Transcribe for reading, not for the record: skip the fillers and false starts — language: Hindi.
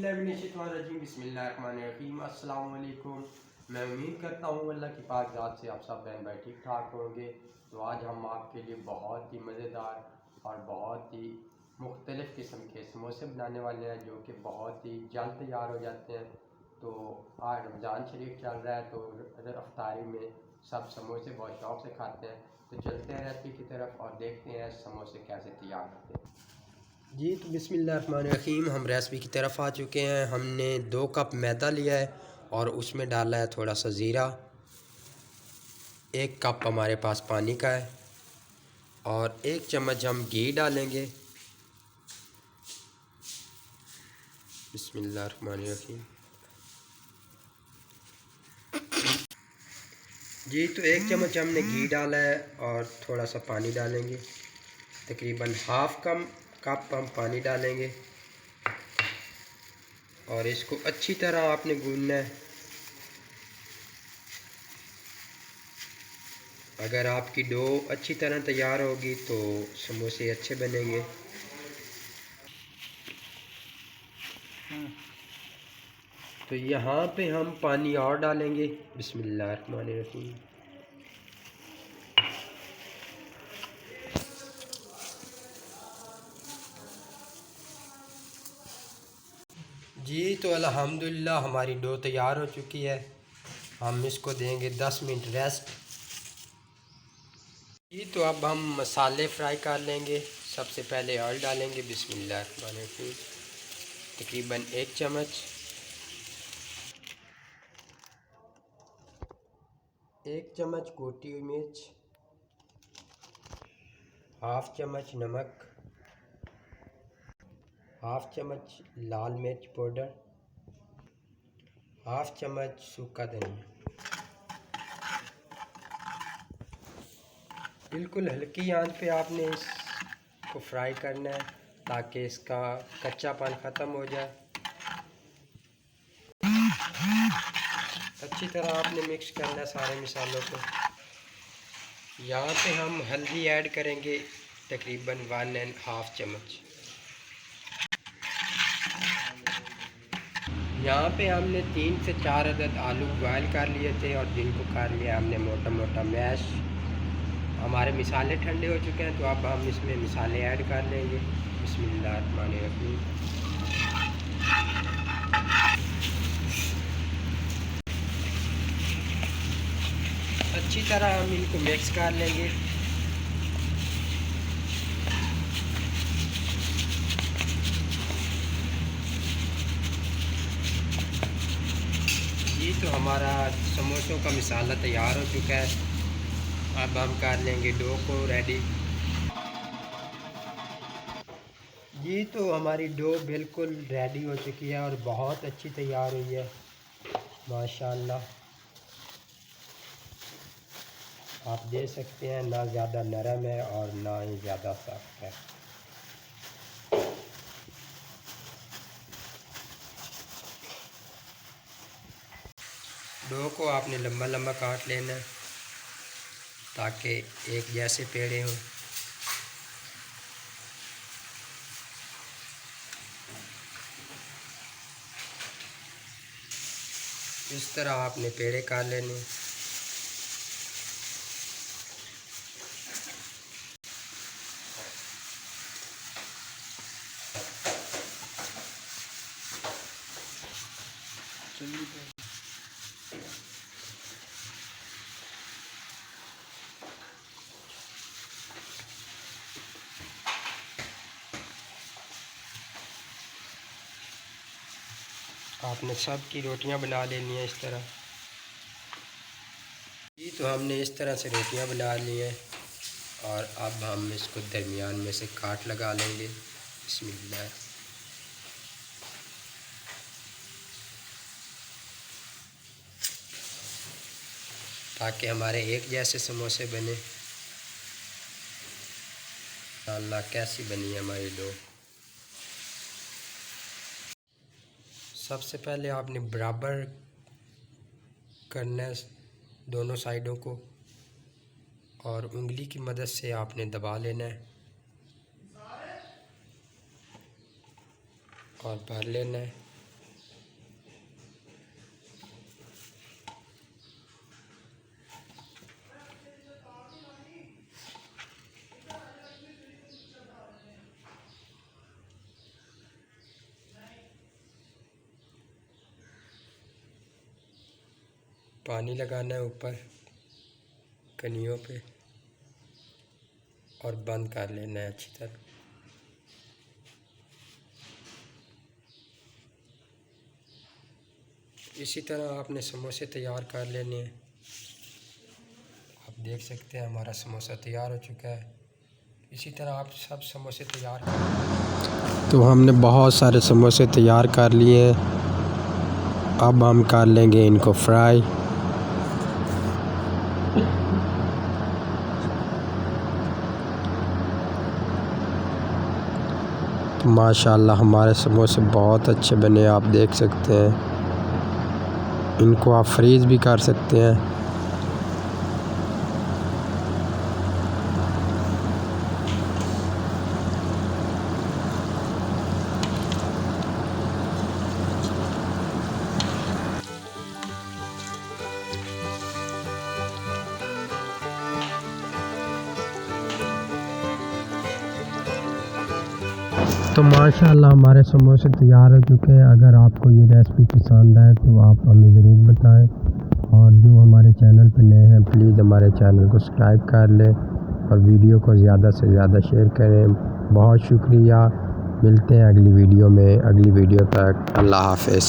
औज़ुबिल्लाहिमिनश्शैतानिर्रजीम बिस्मिल्लाहिर्रहमानिर्रहीम। अस्सलाम वालेकुम। मैं उम्मीद करता हूँ अल्लाह की पाक ज़ात से आप सब बहन भाई ठीक ठाक होंगे। तो आज हम आपके लिए बहुत ही मज़ेदार और बहुत ही मुख्तलिफ़ किस्म के समोसे बनाने वाले हैं जो कि बहुत ही जल्द तैयार हो जाते हैं। तो आज रमज़ान शरीफ चल रहा है तो अफ्तारी में सब समोसे बहुत शौक़ से खाते हैं। तो चलते हैं रेसिपी की तरफ और देखते हैं समोसे कैसे तैयार होते हैं। जी तो बिस्मिल्लाहिर्रहमानिर्रहीम, हम रेसिपी की तरफ आ चुके हैं। हमने 2 कप मैदा लिया है और उसमें डाला है थोड़ा सा ज़ीरा। 1 कप हमारे पास पानी का है और 1 चम्मच हम घी डालेंगे। बिस्मिल्लाहिर्रहमानिर्रहीम। जी तो 1 चम्मच हमने घी डाला है और थोड़ा सा पानी डालेंगे। तकरीबन हाफ़ कप हम पानी डालेंगे और इसको अच्छी तरह आपने गूंदना है। अगर आपकी डो अच्छी तरह तैयार होगी तो समोसे अच्छे बनेंगे। तो यहाँ पे हम पानी और डालेंगे। बिस्मिल्लाहिर्रहमानिर्रहीम। जी तो अल्हम्दुलिल्लाह हमारी डो तैयार हो चुकी है। हम इसको देंगे 10 मिनट रेस्ट। जी तो अब हम मसाले फ्राई कर लेंगे। सबसे पहले ऑयल डालेंगे। बिस्मिल्लाहिर्रहमानिर्रहीम। तकरीबन 1 चम्मच, 1 चम्मच कुटी हुई मिर्च, हाफ़ चम्मच नमक, हाफ़ चम्मच लाल मिर्च पाउडर, हाफ़ चम्मच सूखा धनिया। बिल्कुल हल्की आंच पे आपने इसको फ्राई करना है ताकि इसका कच्चापन ख़त्म हो जाए। अच्छी तरह आपने मिक्स करना है सारे मसालों को। यहाँ पे हम हल्दी ऐड करेंगे तकरीबन 1.5 चम्मच। यहाँ पे हमने 3 से 4 अदद आलू बॉयल कर लिए थे और जिनको कर लिया हमने मोटा मोटा मैश। हमारे मसाले ठंडे हो चुके हैं तो अब हम इसमें मसाले ऐड कर लेंगे। बिस्मिल्लाहिर्रहमानिर्रहीम। अच्छी तरह हम इनको मिक्स कर लेंगे। जी तो हमारा समोसों का मसाला तैयार हो चुका है। अब हम कर लेंगे डो को रेडी। जी तो हमारी डो बिल्कुल रेडी हो चुकी है और बहुत अच्छी तैयार हुई है माशाल्लाह। आप देख सकते हैं ना ज़्यादा नरम है और ना ही ज़्यादा सख्त है। डो को आपने लंबा लंबा काट लेना है ताकि एक जैसे पेड़े हों। इस तरह आपने पेड़े काट लेने। आपने सब की रोटियां बना लेनी है इस तरह। जी तो हमने इस तरह से रोटियां बना ली हैं और अब हम इसको दरमियान में से काट लगा लेंगे। बिस्मिल्लाह। ताकि हमारे एक जैसे समोसे बने। अल्लाह कैसी बनी है हमारी डो। सबसे पहले आपने बराबर करना है दोनों साइडों को और उंगली की मदद से आपने दबा लेना है और भर लेना है। पानी लगाना है ऊपर कनियों पे और बंद कर लेना है अच्छी तरह। इसी तरह आपने समोसे तैयार कर लेने हैं। आप देख सकते हैं हमारा समोसा तैयार हो चुका है। इसी तरह आप सब समोसे तैयार कर। तो हमने बहुत सारे समोसे तैयार कर लिए हैं। अब हम कर लेंगे इनको फ्राई। तो माशाल्लाह हमारे समोसे बहुत अच्छे बने, आप देख सकते हैं। इनको आप फ्रीज़ भी कर सकते हैं। तो माशाल्लाह हमारे समोसे तैयार हो चुके हैं। अगर आपको ये रेसिपी पसंद आए तो आप हमें ज़रूर बताएं, और जो हमारे चैनल पर नए हैं प्लीज़ हमारे चैनल को सब्सक्राइब कर लें और वीडियो को ज़्यादा से ज़्यादा शेयर करें। बहुत शुक्रिया। मिलते हैं अगली वीडियो में। अगली वीडियो तक अल्लाह हाफ़िज़।